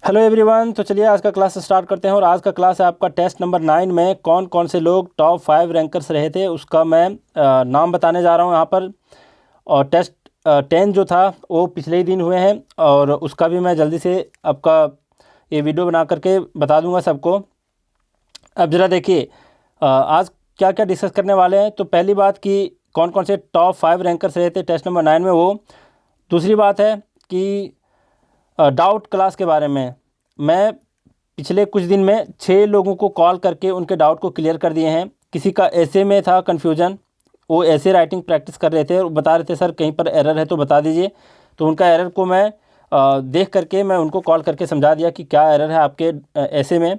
Hello everyone. तो चलिए आज का क्लास स्टार्ट करते हैं। और आज का क्लास है आपका टेस्ट नंबर 9 में कौन कौन से लोग टॉप 5 रैंकर्स रहे थे उसका मैं नाम बताने जा रहा हूं यहाँ पर। और टेस्ट 10 जो था वो पिछले ही दिन हुए हैं और उसका भी मैं जल्दी से आपका ये वीडियो बना करके बता दूंगा सबको। अब ज़रा देखिए आज क्या क्या डिस्कस करने वाले हैं। तो पहली बात कि कौन कौन से टॉप 5 रैंकर्स रहे थे टेस्ट नंबर 9 में वो। दूसरी बात है कि डाउट क्लास के बारे में मैं पिछले कुछ दिन में 6 लोगों को कॉल करके उनके डाउट को क्लियर कर दिए हैं। किसी का ऐसे में था कन्फ्यूजन, वो ऐसे राइटिंग प्रैक्टिस कर रहे थे और बता रहे थे सर कहीं पर एरर है तो बता दीजिए। तो उनका एरर को मैं देख करके मैं उनको कॉल करके समझा दिया कि क्या एरर है आपके ऐसे में।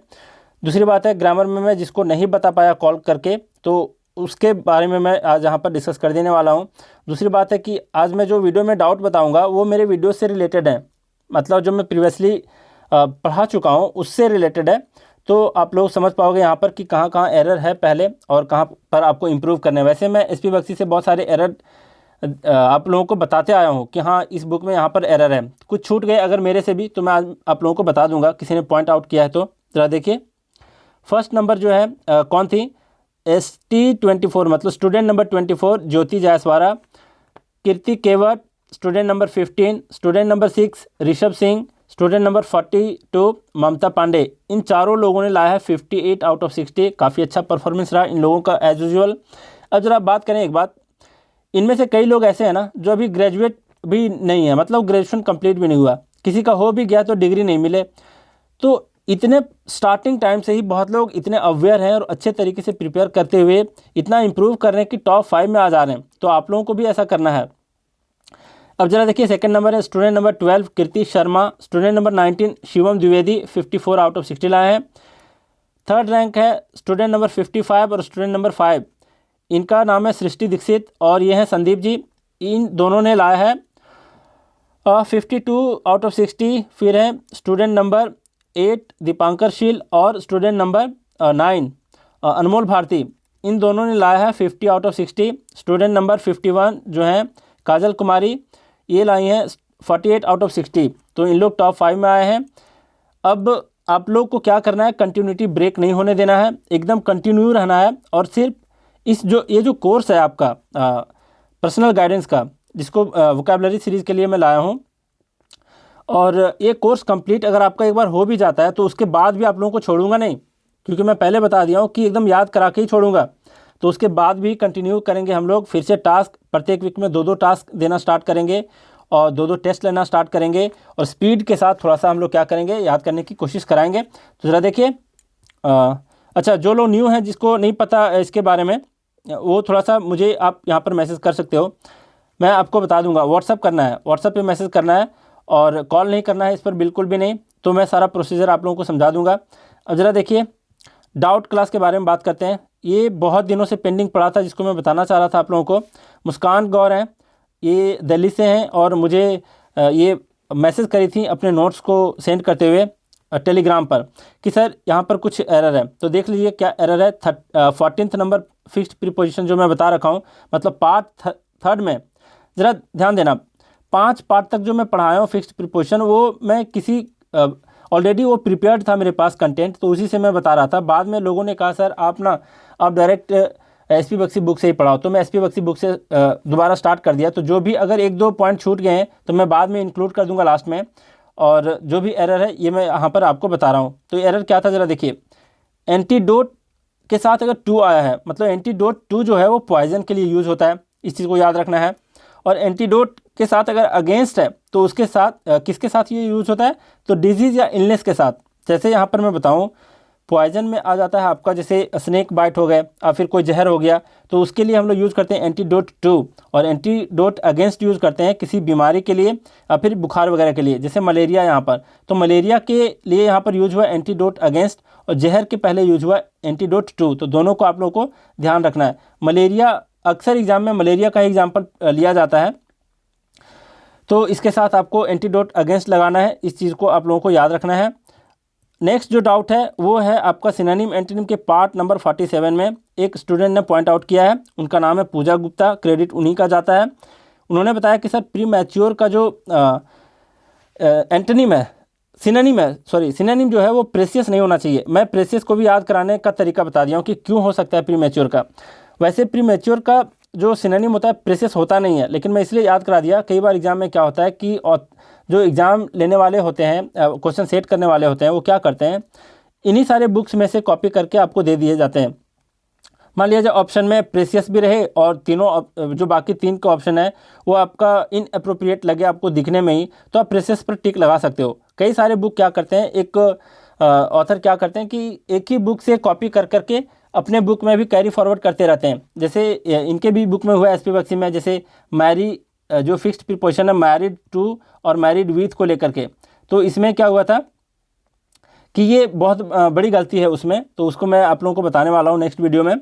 दूसरी बात है ग्रामर में मैं जिसको नहीं बता पाया कॉल करके तो उसके बारे में मैं आज यहाँ पर डिस्कस कर देने वाला हूँ। दूसरी बात है कि आज मैं जो वीडियो में डाउट बताऊँगा वो मेरे वीडियो से रिलेटेड है, मतलब जो मैं प्रीवियसली पढ़ा चुका हूँ उससे रिलेटेड है। तो आप लोग समझ पाओगे यहाँ पर कि कहाँ कहाँ एरर है पहले और कहाँ पर आपको इम्प्रूव करना है। वैसे मैं एसपी बख्शी से बहुत सारे एरर आप लोगों को बताते आया हूँ कि हाँ इस बुक में यहाँ पर एरर है। कुछ छूट गए अगर मेरे से भी तो मैं आज आप लोगों को बता दूंगा, किसी ने पॉइंट आउट किया है तो। ज़रा देखिए फर्स्ट नंबर जो है कौन थी, ST24 मतलब student number 24 Jyoti Jaiswara. Kirti Kewat student number 15, student number 6 Rishabh Singh, student number 42 Mamta Pandey. इन चारों लोगों ने लाया है 58 आउट ऑफ 60। काफ़ी अच्छा परफॉर्मेंस रहा इन लोगों का एज यूजुअल। अब जरा बात करें एक बात, इनमें से कई लोग ऐसे हैं ना जो अभी ग्रेजुएट भी नहीं है, मतलब ग्रेजुएशन कंप्लीट भी नहीं हुआ, किसी का हो भी गया तो डिग्री नहीं मिले। तो इतने स्टार्टिंग टाइम से ही बहुत लोग इतने अवेयर हैं और अच्छे तरीके से प्रिपेयर करते हुए इतना इंप्रूव कर रहे हैं कि टॉप 5 में आ जा रहे हैं। तो आप लोगों को भी ऐसा करना है। अब जरा देखिए सेकंड नंबर है student number 12 Kirti Sharma, student number 19 Shivam Dwivedi 54 out of 60 लाए हैं। थर्ड रैंक है स्टूडेंट नंबर 55 और स्टूडेंट नंबर 5, इनका नाम है सृष्टि दीक्षित और ये हैं संदीप जी। इन दोनों ने लाया है 52 आउट ऑफ 60। फिर है स्टूडेंट नंबर 8 दीपांकर शील और स्टूडेंट नंबर 9 अनमोल भारती, इन दोनों ने लाया है 50 आउट ऑफ 60। स्टूडेंट नंबर 51 जो हैं काजल कुमारी, ये लाई हैं 48 आउट ऑफ 60। तो इन लोग टॉप 5 में आए हैं। अब आप लोग को क्या करना है, कंटिन्यूटी ब्रेक नहीं होने देना है, एकदम कंटिन्यू रहना है। और सिर्फ ये जो कोर्स है आपका पर्सनल गाइडेंस का, जिसको वोकैबुलरी सीरीज़ के लिए मैं लाया हूँ, और ये कोर्स कंप्लीट अगर आपका एक बार हो भी जाता है तो उसके बाद भी आप लोगों को छोड़ूंगा नहीं, क्योंकि मैं पहले बता दिया हूँ कि एकदम याद करा के ही छोड़ूंगा। तो उसके बाद भी कंटिन्यू करेंगे हम लोग, फिर से टास्क प्रत्येक वीक में 2-2 टास्क देना स्टार्ट करेंगे और 2-2 टेस्ट लेना स्टार्ट करेंगे और स्पीड के साथ थोड़ा सा हम लोग क्या करेंगे, याद करने की कोशिश कराएंगे। तो ज़रा देखिए अच्छा जो लोग न्यू हैं जिसको नहीं पता इसके बारे में वो थोड़ा सा मुझे आप यहाँ पर मैसेज कर सकते हो, मैं आपको बता दूंगा। व्हाट्सअप करना है, व्हाट्सअप पे मैसेज करना है और कॉल नहीं करना है इस पर बिल्कुल भी नहीं। तो मैं सारा प्रोसीजर आप लोगों को समझा दूंगा। अब ज़रा देखिए डाउट क्लास के बारे में बात करते हैं। ये बहुत दिनों से पेंडिंग पड़ा था जिसको मैं बताना चाह रहा था आप लोगों को। मुस्कान गौर हैं, ये दिल्ली से हैं और मुझे ये मैसेज करी थी अपने नोट्स को सेंड करते हुए टेलीग्राम पर कि सर यहाँ पर कुछ एरर है। तो देख लीजिए क्या एरर है। 14th नंबर फिक्स्ड प्रीपोजिशन जो मैं बता रखा हूँ, मतलब पार्ट थर्ड में ज़रा ध्यान देना। 5 पार्ट तक जो मैं पढ़ाया हूँ फिक्स्ड प्रीपोजिशन, वो मैं किसी ऑलरेडी वो प्रिपेयर्ड था मेरे पास कंटेंट, तो उसी से मैं बता रहा था। बाद में लोगों ने कहा सर आप डायरेक्ट एसपी बख्शी बुक से ही पढ़ाओ, तो मैं एसपी बख्शी बुक से दोबारा स्टार्ट कर दिया। तो जो भी अगर 1-2 पॉइंट छूट गए हैं तो मैं बाद में इंक्लूड कर दूंगा लास्ट में, और जो भी एरर है ये मैं यहाँ पर आपको बता रहा हूँ। तो एरर क्या था ज़रा देखिए, एंटीडोट के साथ अगर 2 आया है, मतलब एंटीडोट 2 जो है वो पॉइजन के लिए यूज़ होता है, इस चीज़ को याद रखना है। और एंटीडोट के साथ अगर अगेंस्ट है तो उसके साथ किसके साथ ये यूज़ होता है, तो डिजीज़ या इलनेस के साथ। जैसे यहाँ पर मैं बताऊँ पॉइजन में आ जाता है आपका जैसे स्नेक बाइट हो गए या फिर कोई जहर हो गया, तो उसके लिए हम लोग यूज़ करते हैं एंटीडोट 2। और एंटीडोट अगेंस्ट यूज़ करते हैं किसी बीमारी के लिए या फिर बुखार वगैरह के लिए, जैसे मलेरिया यहाँ पर। तो मलेरिया के लिए यहाँ पर यूज हुआ एंटीडोट अगेंस्ट और जहर के पहले यूज हुआ एंटीडोट 2। तो दोनों को आप लोगों को ध्यान रखना है। मलेरिया अक्सर एग्जाम में मलेरिया का एग्जाम्पल लिया जाता है, तो इसके साथ आपको एंटीडोट अगेंस्ट लगाना है, इस चीज़ को आप लोगों को याद रखना है। नेक्स्ट जो डाउट है वो है आपका सिनोनिम एंटोनिम के पार्ट नंबर 47 में एक स्टूडेंट ने पॉइंट आउट किया है, उनका नाम है पूजा गुप्ता, क्रेडिट उन्हीं का जाता है। उन्होंने बताया कि सर प्री मैच्योर का जो एंटोनिम है सिनोनिम है, सॉरी, सिनोनिम जो है वो प्रेसियस नहीं होना चाहिए। मैं प्रेसियस को भी याद कराने का तरीका बता दिया हूँ कि क्यों हो सकता है प्रीमेच्योर का। वैसे प्रीमेच्योर का जो सिनोनिम होता है प्रेसियस होता नहीं है, लेकिन मैं इसलिए याद करा दिया, कई बार एग्जाम में क्या होता है कि जो एग्ज़ाम लेने वाले होते हैं, क्वेश्चन सेट करने वाले होते हैं, वो क्या करते हैं, इन्हीं सारे बुक्स में से कॉपी करके आपको दे दिए जाते हैं। मान लिया जाए ऑप्शन में प्रेसियस भी रहे और तीनों जो बाकी 3 का ऑप्शन है वो आपका इनअप्रोप्रिएट लगे आपको दिखने में ही, तो आप प्रेसियस पर टिक लगा सकते हो। कई सारे बुक क्या करते हैं, एक ऑथर क्या करते हैं कि एक ही बुक से कॉपी कर करके अपने बुक में भी कैरी फॉरवर्ड करते रहते हैं। जैसे इनके भी बुक में हुआ है, एसपी बख्शी में, जैसे मैरी जो फिक्स्ड प्रीपोजिशन है मैरिड टू और मैरिड विथ को लेकर के, तो इसमें क्या हुआ था कि ये बहुत बड़ी गलती है उसमें, तो उसको मैं आप लोगों को बताने वाला हूँ नेक्स्ट वीडियो में।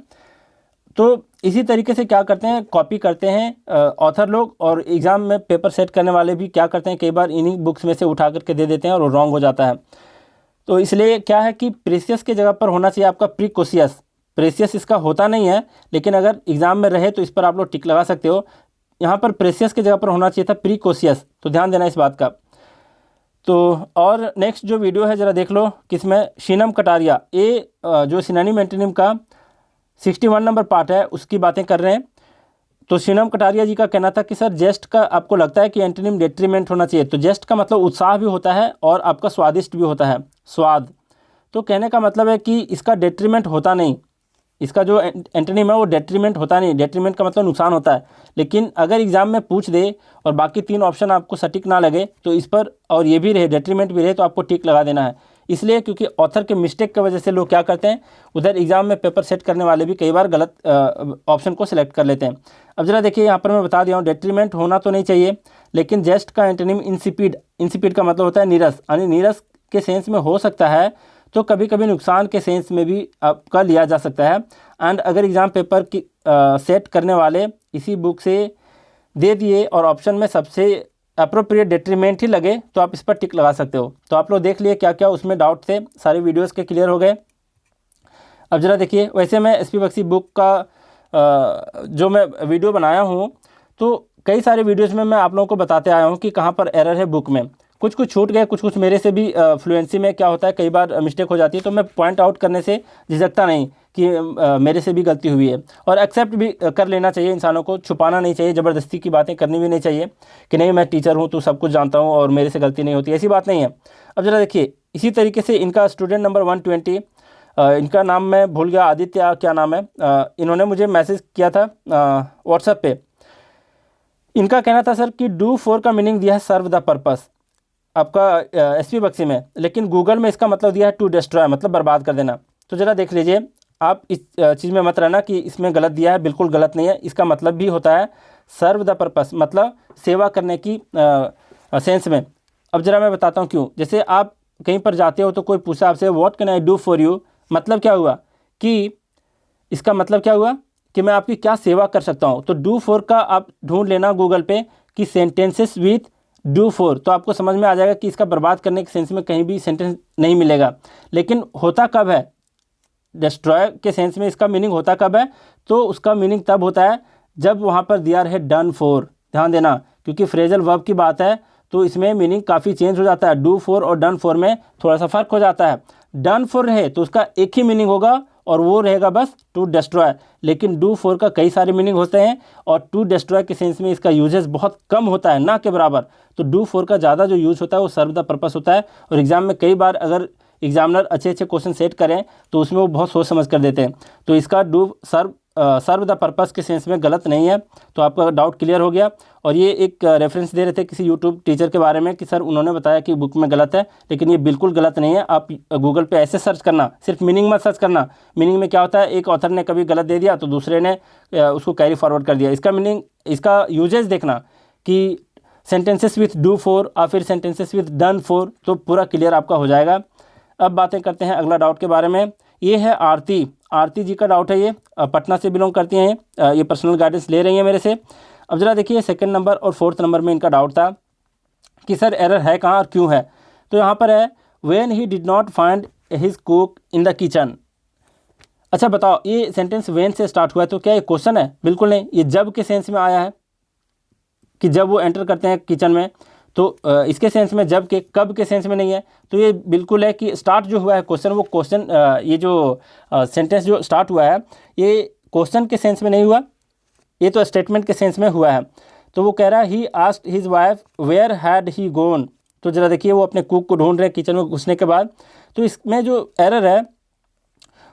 तो इसी तरीके से क्या करते हैं, कॉपी करते हैं ऑथर लोग, और एग्ज़ाम में पेपर सेट करने वाले भी क्या करते हैं, कई बार इन्हीं बुक्स में से उठा करके दे देते हैं और वो रॉन्ग हो जाता है। तो इसलिए क्या है कि प्रेसियस की जगह पर होना चाहिए आपका प्रीकोशियस। प्रेसियस इसका होता नहीं है, लेकिन अगर एग्ज़ाम में रहे तो इस पर आप लोग टिक लगा सकते हो। यहाँ पर प्रेसियस की जगह पर होना चाहिए था प्रीकोशियस, तो ध्यान देना इस बात का। तो और नेक्स्ट जो वीडियो है ज़रा देख लो, किसमें शीनम कटारिया जो सिनोनिम एंटोनिम का 61 नंबर पार्ट है उसकी बातें कर रहे हैं। तो शीनम कटारिया जी का कहना था कि सर जेस्ट का आपको लगता है कि एंटोनिम डेट्रीमेंट होना चाहिए। तो जेस्ट का मतलब उत्साह भी होता है और आपका स्वादिष्ट भी होता है, स्वाद। तो कहने का मतलब है कि इसका डेट्रीमेंट होता नहीं, इसका जो एंटोनिम है वो डेट्रीमेंट होता नहीं। डेट्रीमेंट का मतलब नुकसान होता है। लेकिन अगर एग्जाम में पूछ दे और बाकी 3 ऑप्शन आपको सटीक ना लगे तो इस पर, और ये भी रहे डेट्रीमेंट भी रहे, तो आपको टिक लगा देना है। इसलिए क्योंकि ऑथर के मिस्टेक की वजह से लोग क्या करते हैं, उधर एग्जाम में पेपर सेट करने वाले भी कई बार गलत ऑप्शन को सिलेक्ट कर लेते हैं। अब जरा देखिए, यहाँ पर मैं बता दिया हूँ डेट्रीमेंट होना तो नहीं चाहिए, लेकिन जेस्ट का एंटोनिम इंसिपिड। इंसिपिड का मतलब होता है नीरस, यानी नीरस के सेंस में हो सकता है, तो कभी कभी नुकसान के सेंस में भी आपका लिया जा सकता है। एंड अगर एग्ज़ाम पेपर की सेट करने वाले इसी बुक से दे दिए और ऑप्शन में सबसे अप्रोप्रिएट डेट्रीमेंट ही लगे तो आप इस पर टिक लगा सकते हो। तो आप लोग देख लिए क्या क्या उसमें डाउट थे, सारे वीडियोस के क्लियर हो गए। अब ज़रा देखिए, वैसे मैं एसपी बख्शी बुक का जो मैं वीडियो बनाया हूँ, तो कई सारे वीडियोज़ में मैं आप लोगों को बताते आया हूँ कि कहाँ पर एरर है बुक में। कुछ कुछ छूट गए, कुछ कुछ मेरे से भी फ्लुएंसी में क्या होता है, कई बार मिस्टेक हो जाती है, तो मैं पॉइंट आउट करने से झिझकता नहीं कि मेरे से भी गलती हुई है। और एक्सेप्ट भी कर लेना चाहिए इंसानों को, छुपाना नहीं चाहिए, ज़बरदस्ती की बातें करनी भी नहीं चाहिए कि नहीं मैं टीचर हूँ तो सब कुछ जानता हूँ और मेरे से गलती नहीं होती, ऐसी बात नहीं है। अब ज़रा देखिए, इसी तरीके से इनका स्टूडेंट नंबर 120, इनका नाम मैं भूल गया, आदित्य क्या नाम है, इन्होंने मुझे मैसेज किया था व्हाट्सएप पे। इनका कहना था सर कि डू फॉर का मीनिंग दिया है सर्व द पर्पस आपका एसपी बख्शी में, लेकिन गूगल में इसका मतलब दिया है टू डिस्ट्रॉय, मतलब बर्बाद कर देना। तो ज़रा देख लीजिए, आप इस चीज़ में मत रहना कि इसमें गलत दिया है, बिल्कुल गलत नहीं है। इसका मतलब भी होता है सर्व द पर्पस, मतलब सेवा करने की सेंस में। अब ज़रा मैं बताता हूँ क्यों। जैसे आप कहीं पर जाते हो तो कोई पूछा आपसे what can I do for you, मतलब क्या हुआ कि इसका मतलब क्या हुआ कि मैं आपकी क्या सेवा कर सकता हूँ। तो डू फॉर का आप ढूंढ लेना गूगल पे कि सेंटेंसेस विथ डू फॉर, तो आपको समझ में आ जाएगा कि इसका बर्बाद करने के सेंस में कहीं भी सेंटेंस नहीं मिलेगा। लेकिन होता कब है, डिस्ट्रॉय के सेंस में इसका मीनिंग होता कब है, तो उसका मीनिंग तब होता है जब वहाँ पर दिया रहे डन फॉर। ध्यान देना, क्योंकि फ्रेजल वर्ब की बात है तो इसमें मीनिंग काफ़ी चेंज हो जाता है। डू फॉर और डन फॉर में थोड़ा सा फ़र्क हो जाता है। डन फॉर रहे तो उसका एक ही मीनिंग होगा और वो रहेगा बस टू डिस्ट्रॉय, लेकिन डू फॉर का कई सारे मीनिंग होते हैं और टू डिस्ट्रॉय के सेंस में इसका यूजेस बहुत कम होता है, ना के बराबर। तो डू फॉर का ज़्यादा जो यूज़ होता है वो सर्व द पर्पस होता है। और एग्ज़ाम में कई बार अगर एग्जामिनर अच्छे अच्छे क्वेश्चन सेट करें तो उसमें वो बहुत सोच समझ कर देते हैं। तो इसका डू सर्व द पर्पस के सेंस में गलत नहीं है। तो आपका डाउट क्लियर हो गया। और ये एक रेफरेंस दे रहे थे किसी यूट्यूब टीचर के बारे में कि सर उन्होंने बताया कि बुक में गलत है, लेकिन ये बिल्कुल गलत नहीं है। आप गूगल पे ऐसे सर्च करना, सिर्फ मीनिंग मत सर्च करना। मीनिंग में क्या होता है, एक ऑथर ने कभी गलत दे दिया तो दूसरे ने उसको कैरी फॉरवर्ड कर दिया। इसका मीनिंग, इसका यूजेस देखना कि सेंटेंसेस विथ डू फॉर और फिर सेंटेंसेस विथ डन फॉर, तो पूरा क्लियर आपका हो जाएगा। अब बातें करते हैं अगला डाउट के बारे में। ये है आरती जी का डाउट है। ये पटना से बिलोंग करती हैं, ये पर्सनल गाइडेंस ले रही हैं मेरे से। अब जरा देखिए, सेकंड नंबर और फोर्थ नंबर में इनका डाउट था कि सर एरर है कहाँ और क्यों है। तो यहाँ पर है when he did not find his cook in the kitchen. अच्छा बताओ, ये सेंटेंस व्हेन से स्टार्ट हुआ है तो क्या ये क्वेश्चन है? बिल्कुल नहीं, ये जब के सेंस में आया है कि जब वो एंटर करते हैं किचन में। तो इसके सेंस में जब के कब के सेंस में नहीं है। तो ये बिल्कुल है कि स्टार्ट जो हुआ है क्वेश्चन, वो क्वेश्चन ये जो सेंटेंस जो स्टार्ट हुआ है ये क्वेश्चन के सेंस में नहीं हुआ, ये तो स्टेटमेंट के सेंस में हुआ है। तो वो कह रहा है he asked his wife where had he gone. तो ज़रा देखिए वो अपने कुक को ढूंढ रहे हैं किचन में घुसने के बाद। तो इसमें जो एरर है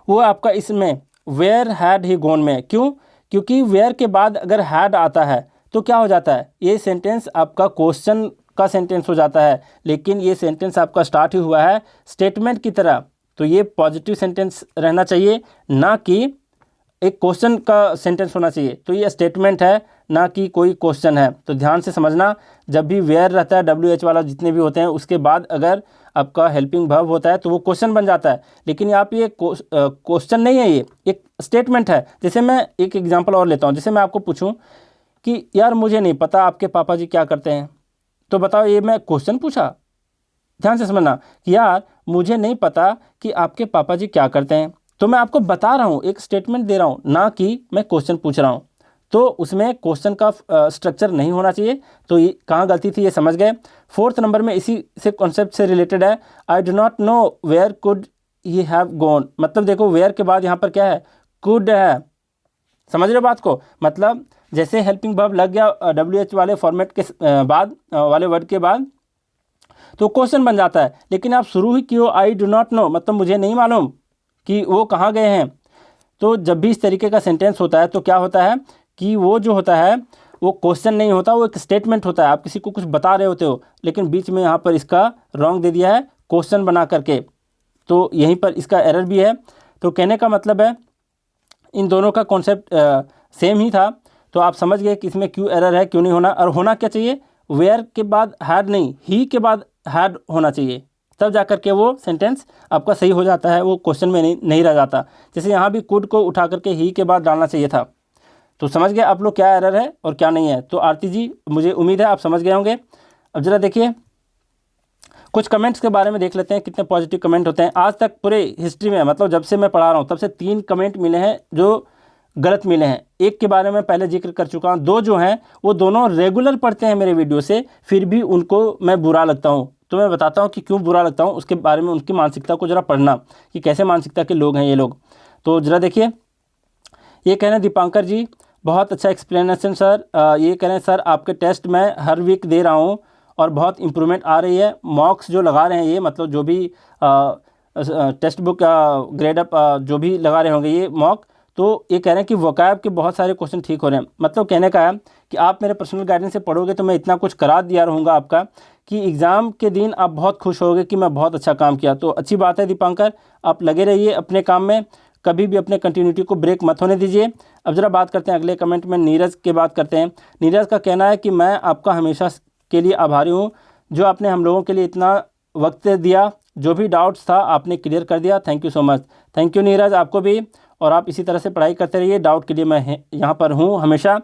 वो आपका इसमें वेयर हैड ही गोन में। क्यों? क्योंकि वेयर के बाद अगर हैड आता है तो क्या हो जाता है, ये सेंटेंस आपका क्वेश्चन का सेंटेंस हो जाता है, लेकिन ये सेंटेंस आपका स्टार्ट ही हुआ है स्टेटमेंट की तरह। तो ये पॉजिटिव सेंटेंस रहना चाहिए, ना कि एक क्वेश्चन का सेंटेंस होना चाहिए। तो ये स्टेटमेंट है, ना कि कोई क्वेश्चन है। तो ध्यान से समझना, जब भी वेयर रहता है WH वाला जितने भी होते हैं उसके बाद अगर आपका हेल्पिंग वर्ब होता है तो वो क्वेश्चन बन जाता है। लेकिन यहाँ पे ये क्वेश्चन नहीं है, ये एक स्टेटमेंट है। जैसे मैं एक एग्जांपल और लेता हूँ, जैसे मैं आपको पूछूं कि यार मुझे नहीं पता आपके पापा जी क्या करते हैं, तो बताओ ये मैं क्वेश्चन पूछा? ध्यान से समझना कि यार मुझे नहीं पता कि आपके पापा जी क्या करते हैं, तो मैं आपको बता रहा हूँ, एक स्टेटमेंट दे रहा हूँ, ना कि मैं क्वेश्चन पूछ रहा हूँ। तो उसमें क्वेश्चन का स्ट्रक्चर नहीं होना चाहिए। तो ये कहाँ गलती थी ये समझ गए। 4th नंबर में इसी से कॉन्सेप्ट से रिलेटेड है, I do not know where could he have gone. मतलब देखो वेयर के बाद यहाँ पर क्या है, कुड है। समझ रहे हो बात को? मतलब जैसे हेल्पिंग वर्ब लग गया WH वाले फॉर्मेट के बाद वाले वर्ड के बाद तो क्वेश्चन बन जाता है। लेकिन आप शुरू ही क्यों आई डू नॉट नो, मतलब मुझे नहीं मालूम कि वो कहाँ गए हैं। तो जब भी इस तरीके का सेंटेंस होता है तो क्या होता है कि वो जो होता है वो क्वेश्चन नहीं होता, वो एक स्टेटमेंट होता है। आप किसी को कुछ बता रहे होते हो, लेकिन बीच में यहाँ पर इसका रॉन्ग दे दिया है क्वेश्चन बना करके। तो यहीं पर इसका एरर भी है। तो कहने का मतलब है इन दोनों का कॉन्सेप्ट सेम ही था। तो आप समझ गए कि इसमें क्यों एरर है, क्यों नहीं होना। और होना क्या चाहिए, वेयर के बाद हैड नहीं, ही के बाद हैड होना चाहिए, तब जा कर के वो सेंटेंस आपका सही हो जाता है, वो क्वेश्चन में नहीं रह जाता। जैसे यहाँ भी कुड को उठा करके ही के बाद डालना चाहिए था। तो समझ गए आप लोग क्या एरर है और क्या नहीं है। तो आरती जी मुझे उम्मीद है आप समझ गए होंगे। अब ज़रा देखिए कुछ कमेंट्स के बारे में देख लेते हैं, कितने पॉजिटिव कमेंट होते हैं। आज तक पूरे हिस्ट्री में, मतलब जब से मैं पढ़ा रहा हूँ तब से 3 कमेंट मिले हैं जो गलत मिले हैं। एक के बारे में पहले जिक्र कर चुका हूँ, 2 जो हैं वो दोनों रेगुलर पढ़ते हैं मेरे वीडियो से, फिर भी उनको मैं बुरा लगता हूँ। तो मैं बताता हूँ कि क्यों बुरा लगता हूँ, उसके बारे में उनकी मानसिकता को ज़रा पढ़ना कि कैसे मानसिकता के लोग हैं ये लोग। तो ज़रा देखिए, ये कह रहे हैं दीपांकर जी बहुत अच्छा एक्सप्लेनेशन सर। ये कह रहे हैं सर आपके टेस्ट मैं हर वीक दे रहा हूँ और बहुत इम्प्रूवमेंट आ रही है। मॉक्स जो लगा रहे हैं ये, मतलब जो भी टेक्स्ट बुक ग्रेड अप जो भी लगा रहे होंगे ये मॉक, तो ये कह रहे हैं कि वोकैब के बहुत सारे क्वेश्चन ठीक हो रहे हैं। मतलब कहने का है कि आप मेरे पर्सनल गाइडेंस से पढ़ोगे तो मैं इतना कुछ करा दिया रहूँगा आपका कि एग्ज़ाम के दिन आप बहुत खुश होगे कि मैं बहुत अच्छा काम किया। तो अच्छी बात है दीपांकर, आप लगे रहिए अपने काम में, कभी भी अपने कंटिन्यूटी को ब्रेक मत होने दीजिए। अब ज़रा बात करते हैं अगले कमेंट में, नीरज की बात करते हैं। नीरज का कहना है कि मैं आपका हमेशा के लिए आभारी हूँ, जो आपने हम लोगों के लिए इतना वक्त दिया, जो भी डाउट्स था आपने क्लियर कर दिया। Thank you so much. Thank you Neeraj, आपको भी। और आप इसी तरह से पढ़ाई करते रहिए। डाउट के लिए मैं यहाँ पर हूँ हमेशा,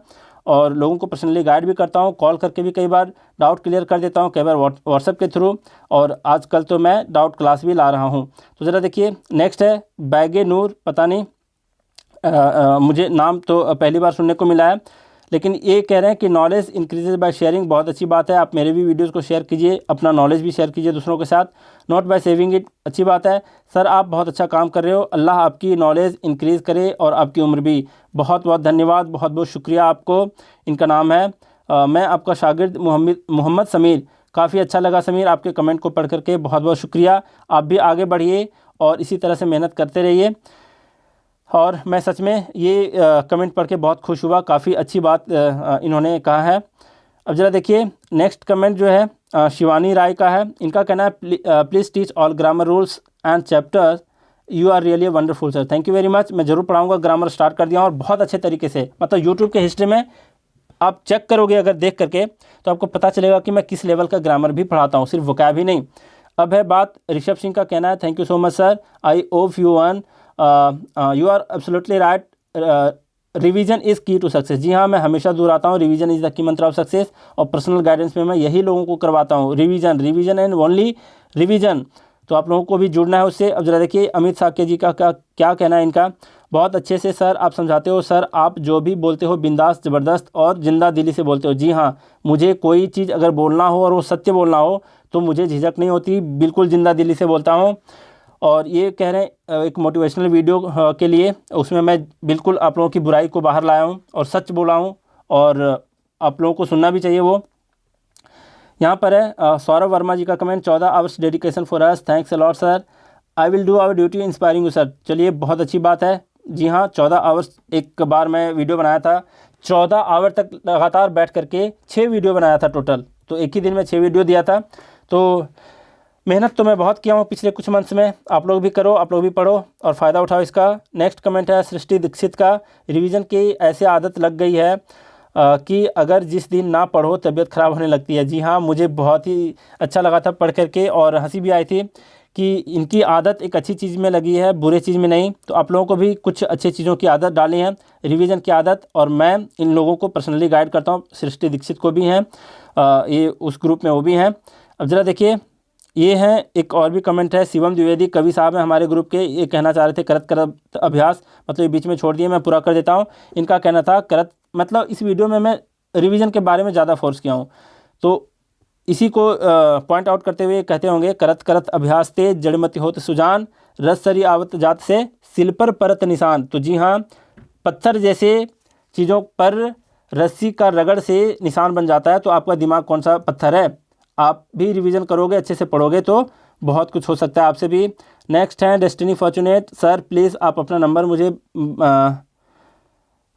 और लोगों को पर्सनली गाइड भी करता हूँ, कॉल करके भी कई बार डाउट क्लियर कर देता हूँ, कई बार व्हाट्सएप के थ्रू, और आजकल तो मैं डाउट क्लास भी ला रहा हूँ। तो ज़रा देखिए नेक्स्ट है बैगे नूर, पता नहीं मुझे नाम तो पहली बार सुनने को मिला है, लेकिन ये कह रहे हैं कि नॉलेज इंक्रीजेज बाय शेयरिंग। बहुत अच्छी बात है, आप मेरे भी वीडियोस को शेयर कीजिए, अपना नॉलेज भी शेयर कीजिए दूसरों के साथ। नॉट बाय सेविंग इट, अच्छी बात है सर, आप बहुत अच्छा काम कर रहे हो, अल्लाह आपकी नॉलेज इंक्रीज़ करे और आपकी उम्र भी। बहुत बहुत धन्यवाद, बहुत बहुत शुक्रिया आपको। इनका नाम है मैं आपका शागिर्द मोहम्मद समीर। काफ़ी अच्छा लगा समीर आपके कमेंट को पढ़ करके, बहुत बहुत शुक्रिया। आप भी आगे बढ़िए और इसी तरह से मेहनत करते रहिए। और मैं सच में ये कमेंट पढ़ के बहुत खुश हुआ, काफ़ी अच्छी बात इन्होंने कहा है। अब ज़रा देखिए नेक्स्ट कमेंट जो है शिवानी राय का है। इनका कहना है please teach all grammar rules and chapters, you are really wonderful sir. Thank you very much, मैं ज़रूर पढ़ाऊँगा। ग्रामर स्टार्ट कर दिया और बहुत अच्छे तरीके से, मतलब यूट्यूब के हिस्ट्री में आप चेक करोगे अगर देख करके तो आपको पता चलेगा कि मैं किस लेवल का ग्रामर भी पढ़ाता हूँ, सिर्फ वोकैब ही नहीं। अब है बात ऋषभ सिंह का, कहना है thank you so much sir, I hope you one you are absolutely right, revision is key to success. जी हाँ, मैं हमेशा दूर आता हूँ, रिवीजन इज़ द की मंत्र ऑफ सक्सेस। और पर्सनल गाइडेंस में मैं यही लोगों को करवाता हूँ, रिवीजन एंड ओनली रिवीजन। तो आप लोगों को भी जुड़ना है उससे। अब जरा देखिए अमित साके जी का क्या कहना है इनका। बहुत अच्छे से सर आप समझाते हो सर, आप जो भी बोलते हो बिंदास, ज़बरदस्त और ज़िंदा दिली से बोलते हो। जी हाँ, मुझे कोई चीज़ अगर बोलना हो और वो सत्य बोलना हो तो मुझे झिझक नहीं होती, बिल्कुल ज़िंदा दिली से बोलता हूँ। और ये कह रहे हैं एक मोटिवेशनल वीडियो के लिए, उसमें मैं बिल्कुल आप लोगों की बुराई को बाहर लाया हूँ और सच बोला हूँ, और आप लोगों को सुनना भी चाहिए वो। यहाँ पर है सौरभ वर्मा जी का comment, 14 hours dedication for us, thanks a lot sir, I will do our duty inspiring you sir. चलिए बहुत अच्छी बात है। जी हाँ, 14 आवर्स एक बार मैं वीडियो बनाया था, 14 आवर तक लगातार बैठ करके 6 वीडियो बनाया था टोटल, तो एक ही दिन में 6 वीडियो दिया था। तो मेहनत तो मैं बहुत किया हूँ पिछले कुछ मंथ्स में, आप लोग भी करो, आप लोग भी पढ़ो और फ़ायदा उठाओ इसका। नेक्स्ट कमेंट है सृष्टि दीक्षित का, रिवीजन की ऐसे आदत लग गई है कि अगर जिस दिन ना पढ़ो तबीयत ख़राब होने लगती है। जी हाँ, मुझे बहुत ही अच्छा लगा था पढ़ करके और हंसी भी आई थी कि इनकी आदत एक अच्छी चीज़ में लगी है, बुरे चीज़ में नहीं। तो आप लोगों को भी कुछ अच्छी चीज़ों की आदत डाली है, रिवीजन की आदत, और मैं इन लोगों को पर्सनली गाइड करता हूँ। सृष्टि दीक्षित को भी हैं, ये उस ग्रुप में वो भी हैं। अब ज़रा देखिए, ये हैं एक और भी कमेंट है, शिवम द्विवेदी कवि साहब हैं हमारे ग्रुप के, ये कहना चाह रहे थे करत करत अभ्यास, मतलब ये बीच में छोड़ दिए, मैं पूरा कर देता हूँ। इनका कहना था करत, मतलब इस वीडियो में मैं रिवीजन के बारे में ज़्यादा फोर्स किया हूँ, तो इसी को पॉइंट आउट करते हुए कहते होंगे, करत करत अभ्यास तेज जड़मति होत सुजान, रस सरी आवत जात से सिल पर परत निशान। तो जी हाँ, पत्थर जैसे चीज़ों पर रस्सी का रगड़ से निशान बन जाता है। तो आपका दिमाग कौन सा पत्थर है, आप भी रिवीजन करोगे, अच्छे से पढ़ोगे तो बहुत कुछ हो सकता है आपसे भी। नेक्स्ट है डेस्टिनी फॉर्चुनेट, सर प्लीज़ आप अपना नंबर मुझे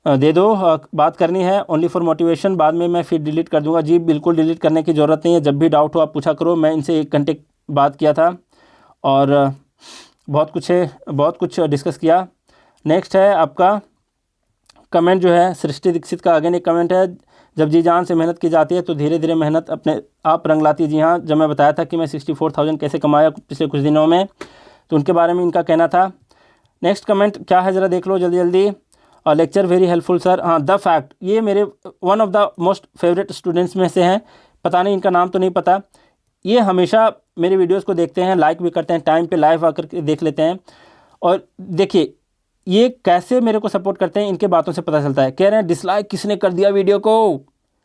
दे दो, बात करनी है, ओनली फॉर मोटिवेशन, बाद में मैं फिर डिलीट कर दूंगा। जी बिल्कुल, डिलीट करने की ज़रूरत नहीं है, जब भी डाउट हो आप पूछा करो। मैं इनसे 1 घंटे बात किया था और बहुत कुछ डिस्कस किया। नेक्स्ट है आपका कमेंट जो है सृष्टि दीक्षित का, अगेन एक कमेंट है, जब जी जान से मेहनत की जाती है तो धीरे धीरे मेहनत अपने आप रंग लाती है। जी हाँ, जब मैं बताया था कि मैं 64,000 कैसे कमाया पिछले कुछ दिनों में, तो उनके बारे में इनका कहना था। नेक्स्ट कमेंट क्या है ज़रा देख लो जल्दी जल्दी। लेक्चर वेरी हेल्पफुल सर, हाँ द फैक्ट, ये मेरे one of the most favourite students में से हैं, पता नहीं इनका नाम तो नहीं पता, ये हमेशा मेरे वीडियोस को देखते हैं, लाइक भी करते हैं, टाइम पे लाइव आकर के देख लेते हैं। और देखिए ये कैसे मेरे को सपोर्ट करते हैं, इनके बातों से पता चलता है। कह रहे हैं डिसलाइक किसने कर दिया वीडियो को,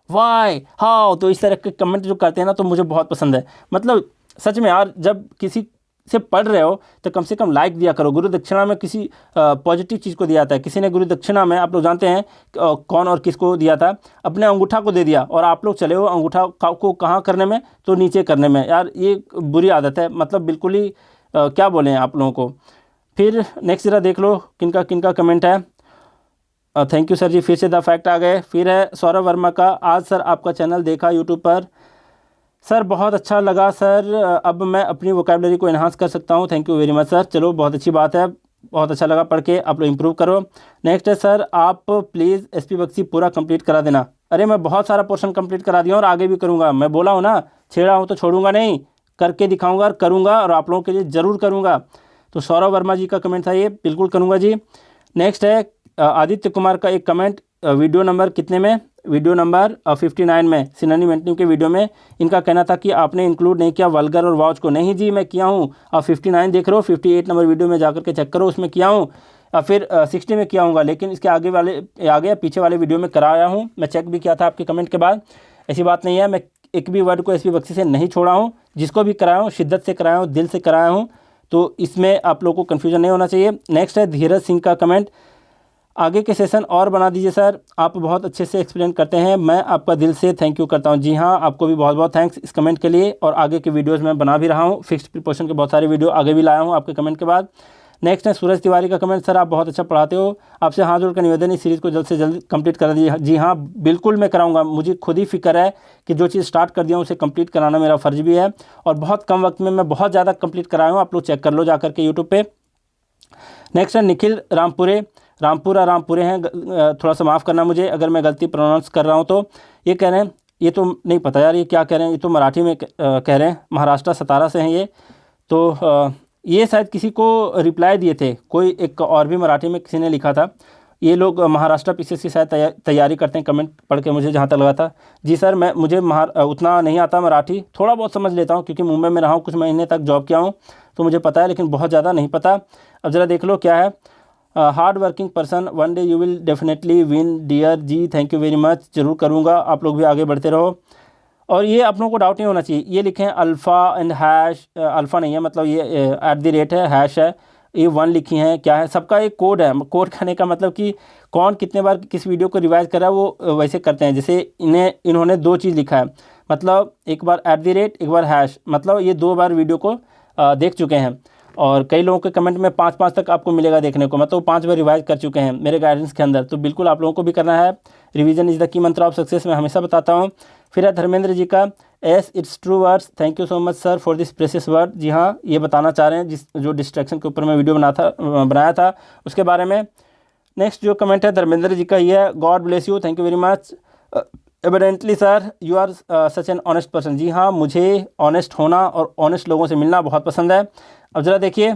वाई हाउ, तो इस तरह के कमेंट जो करते हैं ना, तो मुझे बहुत पसंद है। मतलब सच में यार, जब किसी से पढ़ रहे हो तो कम से कम लाइक दिया करो। गुरु दक्षिणा में किसी पॉजिटिव चीज़ को दिया था, किसी ने गुरु दक्षिणा में, आप लोग जानते हैं कौन और किसको दिया था, अपने अंगूठा को दे दिया, और आप लोग चले हो अंगूठा को कहाँ करने में, तो नीचे करने में। यार ये बुरी आदत है, मतलब बिल्कुल ही क्या बोलें आप लोगों को। फिर नेक्स्ट ज़रा देख लो किनका किनका कमेंट है। थैंक यू सर जी, फिर से द फैक्ट आ गए। फिर है सौरभ वर्मा का, आज सर आपका चैनल देखा यूट्यूब पर, सर बहुत अच्छा लगा सर, अब मैं अपनी वोकैबुलरी को इन्हांस कर सकता हूँ, thank you very much sir. चलो बहुत अच्छी बात है, बहुत अच्छा लगा पढ़ के, आप लोग इम्प्रूव करो। नेक्स्ट है सर, आप प्लीज़ एसपी बख्शी पूरा कंप्लीट करा देना। अरे मैं बहुत सारा पोर्शन कंप्लीट करा दिया और आगे भी करूँगा, मैं बोला हूँ ना, छेड़ा हूँ तो छोड़ूंगा नहीं, करके दिखाऊँगा और करूँगा, और आप लोगों के लिए ज़रूर करूँगा। तो सौरभ वर्मा जी का कमेंट था ये, बिल्कुल करूँगा जी। नेक्स्ट है आदित्य कुमार का एक कमेंट, वीडियो नंबर कितने में, वीडियो नंबर 59 में, सिनोनिम एंटोनिम के वीडियो में। इनका कहना था कि आपने इंक्लूड नहीं किया वल्गर और वाच को। नहीं जी, मैं किया हूँ, आप 59 देख रहे हो, 58 नंबर वीडियो में जाकर के चेक करो, उसमें किया हूँ, फिर 60 में किया हूँगा, लेकिन इसके आगे या पीछे वाले वीडियो में कराया हूँ, मैं चेक भी किया था आपके कमेंट के बाद। ऐसी बात नहीं है, मैं एक भी वर्ड को एसपी बख्शी से नहीं छोड़ा हूँ, जिसको भी कराया हूँ शिद्दत से कराया हूँ, दिल से कराया हूँ, तो इसमें आप लोगों को कन्फ्यूजन नहीं होना चाहिए। नेक्स्ट है धीरज सिंह का कमेंट, आगे के सेशन और बना दीजिए सर, आप बहुत अच्छे से एक्सप्लेन करते हैं, मैं आपका दिल से थैंक यू करता हूं। जी हाँ, आपको भी बहुत बहुत थैंक्स इस कमेंट के लिए, और आगे के वीडियोस में बना भी रहा हूं, फिक्स्ड प्रिपरेशन के बहुत सारे वीडियो आगे भी लाया हूं आपके कमेंट के बाद। नेक्स्ट है सूरज तिवारी का कमेंट, सर आप बहुत अच्छा पढ़ाते हो, आपसे हाथ जोड़कर निवेदन इस सीरीज़ को जल्द से जल्द कंप्लीट करा दीजिए। जी हाँ बिल्कुल मैं कराऊंगा, मुझे खुद ही फिक्र है कि जो चीज़ स्टार्ट कर दिया हूँ उसे कंप्लीट कराना मेरा फ़र्ज़ भी है, और बहुत कम वक्त में मैं बहुत ज़्यादा कंप्लीट कराया हूँ, आप लोग चेक कर लो जाकर के यूट्यूब पर। नेक्स्ट है निखिल रामपुरे हैं, थोड़ा सा माफ़ करना मुझे अगर मैं गलती प्रोनाउंस कर रहा हूँ तो। ये कह रहे हैं, ये तो नहीं पता यार ये क्या कह रहे हैं, ये तो मराठी में कह रहे हैं, महाराष्ट्र सतारा से हैं ये, तो ये शायद किसी को रिप्लाई दिए थे, कोई एक और भी मराठी में किसी ने लिखा था, ये लोग महाराष्ट्र पीसीएस की शायद तैयारी करते हैं, कमेंट पढ़ के मुझे जहाँ तक लगा था। जी सर, मुझे उतना नहीं आता मराठी, थोड़ा बहुत समझ लेता हूँ क्योंकि मुंबई में रहा हूँ, कुछ महीने तक जॉब किया हूँ, तो मुझे पता है, लेकिन बहुत ज़्यादा नहीं पता। अब ज़रा देख लो क्या है, hard working person, one day you will definitely win dear. जी थैंक यू वेरी मच, ज़रूर करूँगा, आप लोग भी आगे बढ़ते रहो। और ये आप लोगों को डाउट नहीं होना चाहिए, ये लिखें अल्फ़ा एंड हैश, अल्फ़ा नहीं है, मतलब ये @ है, हैश है, ये 1 लिखी हैं, क्या है, सबका एक कोड है। कोड कहने का मतलब कि कौन कितने बार किस वीडियो को रिवाइज कर रहा है वो वैसे करते हैं। जैसे इन्होंने 2 चीज़ लिखा है, मतलब एक बार @ एक बार हैश, मतलब ये 2 बार वीडियो को देख चुके हैं। और कई लोगों के कमेंट में 5-5 तक आपको मिलेगा देखने को, मतलब 5 बार रिवाइज कर चुके हैं मेरे गाइडेंस के अंदर। तो बिल्कुल आप लोगों को भी करना है, रिवीजन इज़ द की मंत्र ऑफ सक्सेस, मैं हमेशा बताता हूँ। फिर है धर्मेंद्र जी का, yes it's true words, thank you so much sir for this precious word. जी हाँ, ये बताना चाह रहे हैं जो डिस्ट्रैक्शन के ऊपर मैं वीडियो बनाया था उसके बारे में। नेक्स्ट जो कमेंट है धर्मेंद्र जी का, ये है, God bless you, thank you very much. Evidently sir you are such an honest person. जी हाँ, मुझे ऑनेस्ट होना और ऑनेस्ट लोगों से मिलना बहुत पसंद है। अब ज़रा देखिए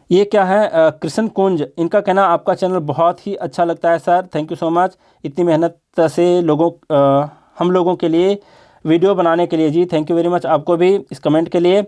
ये क्या है, कृष्ण कुंज, इनका कहना आपका चैनल बहुत ही अच्छा लगता है sir, thank you so much, इतनी मेहनत से हम लोगों के लिए वीडियो बनाने के लिए। जी थैंक यू वेरी मच आपको भी इस कमेंट के लिए।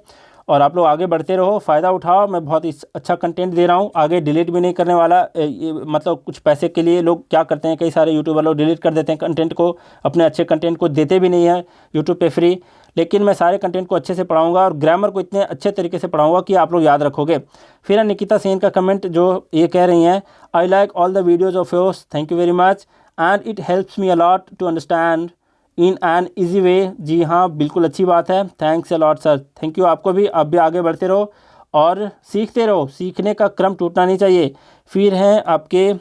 और आप लोग आगे बढ़ते रहो, फ़ायदा उठाओ, मैं बहुत ही अच्छा कंटेंट दे रहा हूँ, आगे डिलीट भी नहीं करने वाला। मतलब कुछ पैसे के लिए लोग क्या करते हैं, कई सारे यूट्यूबर लोग डिलीट कर देते हैं कंटेंट को, अपने अच्छे कंटेंट को देते भी नहीं हैं यूट्यूब पे फ्री। लेकिन मैं सारे कंटेंट को अच्छे से पढ़ाऊँगा और ग्रामर को इतने अच्छे तरीके से पढ़ाऊँगा कि आप लोग याद रखोगे। फिर निकिता सेन का कमेंट जो ये कह रही हैं, I like all the videos of yours, thank you very much and it helps me a lot to understand in an easy way. जी हाँ, बिल्कुल अच्छी बात है, thanks a lot sir, thank you आपको भी, आप भी आगे बढ़ते रहो और सीखते रहो, सीखने का क्रम टूटना नहीं चाहिए। फिर हैं आपके,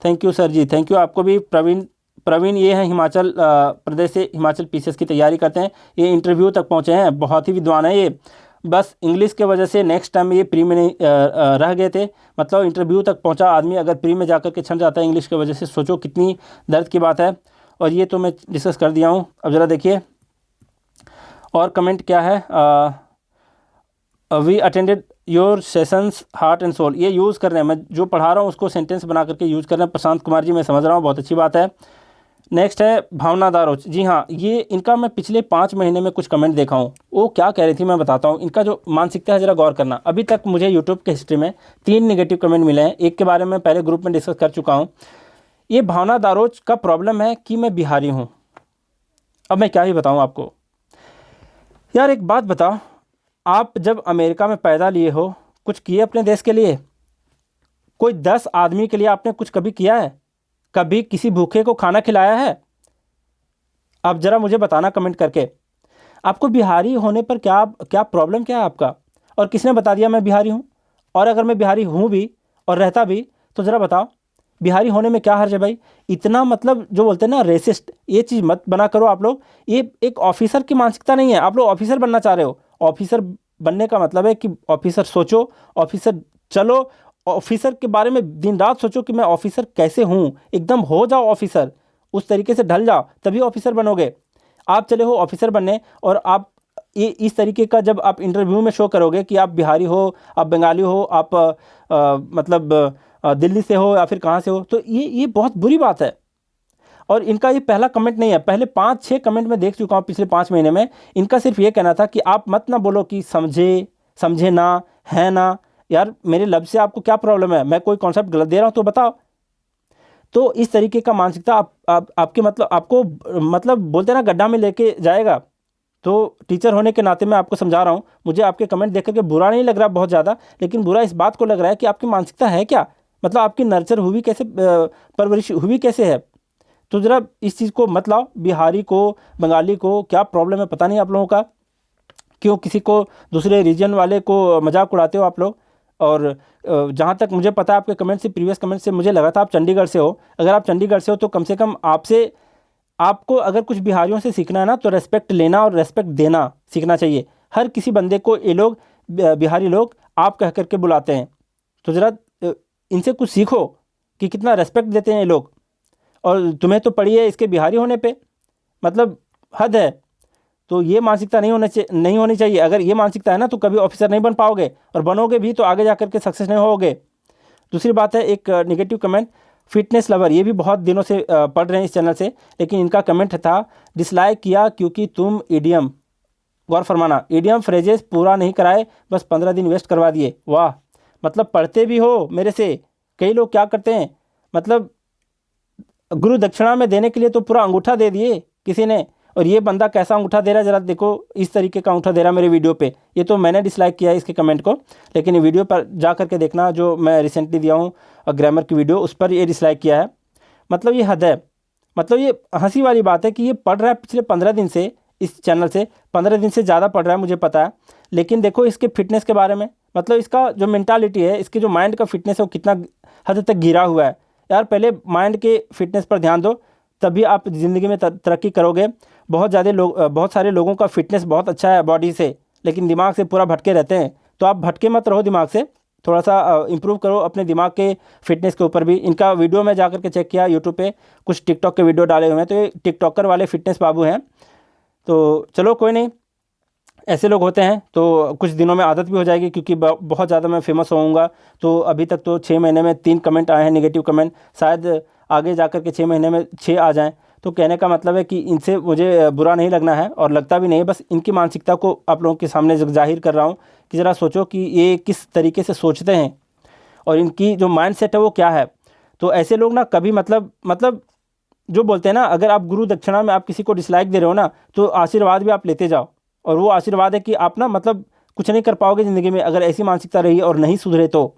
thank you sir ji, thank you आपको भी। प्रवीण ये हैं हिमाचल प्रदेश से, हिमाचल पीसीएस की तैयारी करते हैं, ये इंटरव्यू तक पहुँचे हैं, बहुत ही विद्वान है ये। बस इंग्लिश के वजह से नेक्स्ट टाइम ये प्री में नहीं रह गए थे, मतलब इंटरव्यू तक पहुँचा आदमी अगर प्री में जाकर के छंट जाता है इंग्लिश की वजह से, सोचो कितनी दर्द की बात है। और ये तो मैं डिस्कस कर दिया हूँ। अब ज़रा देखिए और कमेंट क्या है, we attended your sessions heart and soul, ये यूज़ कर रहे हैं, मैं जो पढ़ा रहा हूँ उसको सेंटेंस बना करके यूज़ कर रहे हैं। प्रशांत कुमार जी, मैं समझ रहा हूँ, बहुत अच्छी बात है। नेक्स्ट है भावना दारोच, जी हाँ, ये इनका मैं पिछले 5 महीने में कुछ कमेंट देखा हूँ, वो क्या कह रही थी मैं बताता हूँ। इनका जो मानसिकता है ज़रा गौर करना। अभी तक मुझे यूट्यूब के हिस्ट्री में 3 नेगेटिव कमेंट मिले हैं, एक के बारे में पहले ग्रुप में डिस्कस कर चुका हूँ। ये भावना दारोच का प्रॉब्लम है कि मैं बिहारी हूँ। अब मैं क्या ही बताऊँ आपको यार, एक बात बताओ, आप जब अमेरिका में पैदा लिए हो, कुछ किए अपने देश के लिए? कोई 10 आदमी के लिए आपने कुछ कभी किया है? कभी किसी भूखे को खाना खिलाया है? आप ज़रा मुझे बताना कमेंट करके, आपको बिहारी होने पर क्या क्या प्रॉब्लम क्या है आपका? और किसने बता दिया मैं बिहारी हूँ? और अगर मैं बिहारी हूँ भी और रहता भी तो ज़रा बताओ बिहारी होने में क्या हर्ज है भाई? इतना मतलब जो बोलते हैं ना रेसिस्ट, ये चीज़ मत बना करो आप लोग। ये एक ऑफिसर की मानसिकता नहीं है, आप लोग ऑफिसर बनना चाह रहे हो। ऑफिसर बनने का मतलब है कि ऑफिसर सोचो, ऑफिसर चलो, ऑफिसर के बारे में दिन रात सोचो कि मैं ऑफिसर कैसे हूँ, एकदम हो जाओ ऑफिसर, उस तरीके से ढल जाओ, तभी ऑफिसर बनोगे। आप चले हो ऑफिसर बनने और आप ये इस तरीके का जब आप इंटरव्यू में शो करोगे कि आप बिहारी हो, आप बंगाली हो, आप मतलब दिल्ली से हो या फिर कहाँ से हो, तो ये बहुत बुरी बात है। और इनका ये पहला कमेंट नहीं है, पहले 5-6 कमेंट में देख चुका हूँ पिछले 5 महीने में। इनका सिर्फ ये कहना था कि आप मत ना बोलो कि समझे ना, है ना। यार मेरे लब से आपको क्या प्रॉब्लम है? मैं कोई कॉन्सेप्ट गलत दे रहा हूँ तो बताओ। तो इस तरीके का मानसिकता आपके मतलब आपको मतलब बोलते हैं ना गड्ढा में लेके जाएगा। तो टीचर होने के नाते मैं आपको समझा रहा हूँ, मुझे आपके कमेंट देख करके बुरा नहीं लग रहा बहुत ज़्यादा, लेकिन बुरा इस बात को लग रहा है कि आपकी मानसिकता है क्या, मतलब आपकी नर्चर हुई कैसे, परवरिश हुई कैसे है। तो ज़रा इस चीज़ को मत लाओ। बिहारी को, बंगाली को क्या प्रॉब्लम है पता नहीं आप लोगों का, क्यों किसी को दूसरे रीजन वाले को मजाक उड़ाते हो आप लोग। और जहाँ तक मुझे पता है आपके कमेंट से, प्रीवियस कमेंट से मुझे लगा था आप चंडीगढ़ से हो। अगर आप चंडीगढ़ से हो तो कम से कम आपको अगर कुछ बिहारियों से सीखना है ना, तो रेस्पेक्ट लेना और रेस्पेक्ट देना सीखना चाहिए। हर किसी बंदे को ये लोग बिहारी लोग आप कह करके बुलाते हैं, तो ज़रा इनसे कुछ सीखो कि कितना रेस्पेक्ट देते हैं ये लोग। और तुम्हें तो पड़ी है इसके बिहारी होने पे, मतलब हद है। तो ये मानसिकता नहीं होनी चाहिए। अगर ये मानसिकता है ना तो कभी ऑफिसर नहीं बन पाओगे, और बनोगे भी तो आगे जा कर के सक्सेस नहीं होगे। दूसरी बात है, एक नेगेटिव कमेंट, फिटनेस लवर, ये भी बहुत दिनों से पढ़ रहे हैं इस चैनल से, लेकिन इनका कमेंट था डिसलाइक किया क्योंकि तुम ईडियम, गौर फरमाना, ईडियम फ्रेजेस पूरा नहीं कराए, बस 15 दिन वेस्ट करवा दिए। वाह, मतलब पढ़ते भी हो मेरे से कई लोग क्या करते हैं, मतलब गुरु दक्षिणा में देने के लिए तो पूरा अंगूठा दे दिए किसी ने, और ये बंदा कैसा अंगूठा दे रहा है ज़रा देखो, इस तरीके का अंगूठा दे रहा है मेरे वीडियो पे। ये तो मैंने डिसलाइक किया है इसके कमेंट को, लेकिन ये वीडियो पर जा करके देखना जो मैं रिसेंटली दिया हूँ ग्रामर की वीडियो, उस पर ये डिसलाइक किया है। मतलब ये हद है। मतलब ये हंसी वाली बात है कि ये पढ़ रहा है पिछले 15 दिन से, इस चैनल से 15 दिन से ज़्यादा पढ़ रहा है, मुझे पता है। लेकिन देखो इसके फिटनेस के बारे में, मतलब इसका जो मेंटालिटी है, इसके जो माइंड का फिटनेस है वो कितना हद तक गिरा हुआ है। यार पहले माइंड के फिटनेस पर ध्यान दो, तभी आप ज़िंदगी में तरक्की करोगे। बहुत सारे लोगों का फिटनेस बहुत अच्छा है बॉडी से, लेकिन दिमाग से पूरा भटके रहते हैं। तो आप भटके मत रहो दिमाग से, थोड़ा सा इम्प्रूव करो अपने दिमाग के फिटनेस के ऊपर भी। इनका वीडियो मैं जा करके चेक किया यूट्यूब पे, कुछ टिकटॉक के वीडियो डाले हुए हैं, तो ये टिकटॉकर वाले फिटनेस बाबू हैं। तो चलो कोई नहीं, ऐसे लोग होते हैं, तो कुछ दिनों में आदत भी हो जाएगी, क्योंकि बहुत ज़्यादा मैं फेमस होऊंगा। तो अभी तक तो 6 महीने में 3 कमेंट आए हैं नेगेटिव कमेंट, शायद आगे जा कर के 6 महीने में 6 आ जाएं। तो कहने का मतलब है कि इनसे मुझे बुरा नहीं लगना है, और लगता भी नहीं है। बस इनकी मानसिकता को आप लोगों के सामने जाहिर कर रहा हूँ कि ज़रा सोचो कि ये किस तरीके से सोचते हैं और इनकी जो माइंड सेट है वो क्या है। तो ऐसे लोग ना कभी मतलब जो बोलते हैं ना, अगर आप गुरु दक्षिणा में आप किसी को डिसलाइक दे रहे हो ना, तो आशीर्वाद भी आप लेते जाओ, और वो आशीर्वाद है कि आप ना मतलब कुछ नहीं कर पाओगे ज़िंदगी में अगर ऐसी मानसिकता रही और नहीं सुधरे तो।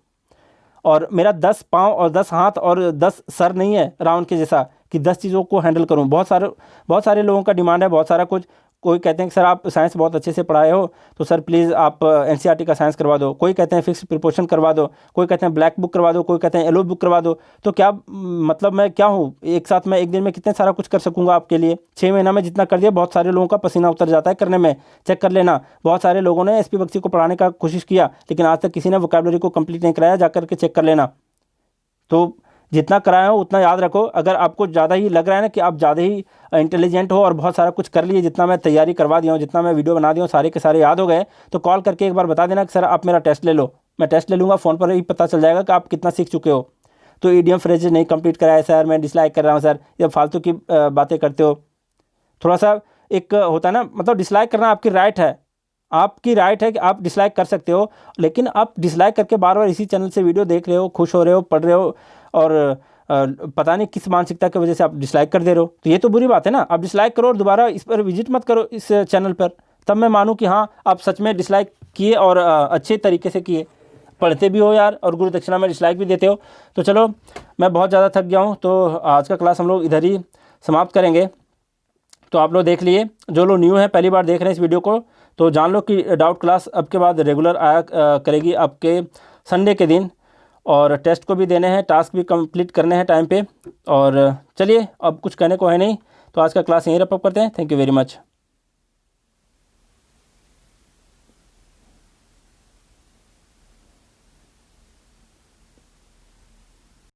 और मेरा 10 पाँव और 10 हाथ और 10 सर नहीं है रावण के जैसा कि 10 चीज़ों को हैंडल करूं। बहुत सारे लोगों का डिमांड है, बहुत सारा कुछ। कोई कहते हैं कि सर आप साइंस बहुत अच्छे से पढ़ाए हो, तो सर प्लीज़ आप एनसीईआरटी का साइंस करवा दो। कोई कहते हैं फिक्स प्रिपोर्शन करवा दो, कोई कहते हैं ब्लैक बुक करवा दो, कोई कहते हैं येलो बुक करवा दो। तो क्या मतलब मैं क्या हूँ, एक साथ मैं एक दिन में कितने सारा कुछ कर सकूँगा आपके लिए? 6 महीना में जितना कर दिया, बहुत सारे लोगों का पसीना उतर जाता है करने में, चेक कर लेना। बहुत सारे लोगों ने एसपी बख्शी को पढ़ाने का कोशिश किया, लेकिन आज तक किसी ने वोकैबुलरी को कंप्लीट नहीं कराया, जा करके चेक कर लेना। तो जितना कराया हो उतना याद रखो। अगर आपको ज़्यादा ही लग रहा है ना कि आप ज़्यादा ही इंटेलिजेंट हो और बहुत सारा कुछ कर लिए, जितना मैं तैयारी करवा दिया हूँ, जितना मैं वीडियो बना दिया हूँ, सारे के सारे याद हो गए, तो कॉल करके एक बार बता देना कि सर आप मेरा टेस्ट ले लो। मैं टेस्ट ले लूँगा, फ़ोन पर ही पता चल जाएगा कि आप कितना सीख चुके हो। तो ईडीएम फ्रेजेस नहीं कंप्लीट कराया सर, मैं डिसलाइक कर रहा हूँ सर, ये फालतू की बातें करते हो। थोड़ा सा एक होता है ना, मतलब डिसलाइक करना आपकी राइट है, आपकी राइट है कि आप डिसलाइक कर सकते हो। लेकिन आप डिसलाइक करके बार बार इसी चैनल से वीडियो देख रहे हो, खुश हो रहे हो, पढ़ रहे हो, और पता नहीं किस मानसिकता की वजह से आप डिसलाइक कर दे रहे हो। तो ये तो बुरी बात है ना। आप डिसलाइक करो और दोबारा इस पर विजिट मत करो इस चैनल पर, तब मैं मानूँ कि हाँ आप सच में डिसलाइक किए और अच्छे तरीके से किए। पढ़ते भी हो यार और गुरु दक्षिणा में डिसलाइक भी देते हो। तो चलो मैं बहुत ज़्यादा थक गया हूँ, तो आज का क्लास हम लोग इधर ही समाप्त करेंगे। तो आप लोग देख लिए, जो लोग न्यू हैं पहली बार देख रहे हैं इस वीडियो को, तो जान लो कि डाउट क्लास अब के बाद रेगुलर आया करेगी आपके संडे के दिन। और टेस्ट को भी देने हैं, टास्क भी कंप्लीट करने हैं टाइम पे। और चलिए अब कुछ कहने को है नहीं, तो आज का क्लास यहीं रैप अप करते हैं। Thank you very much.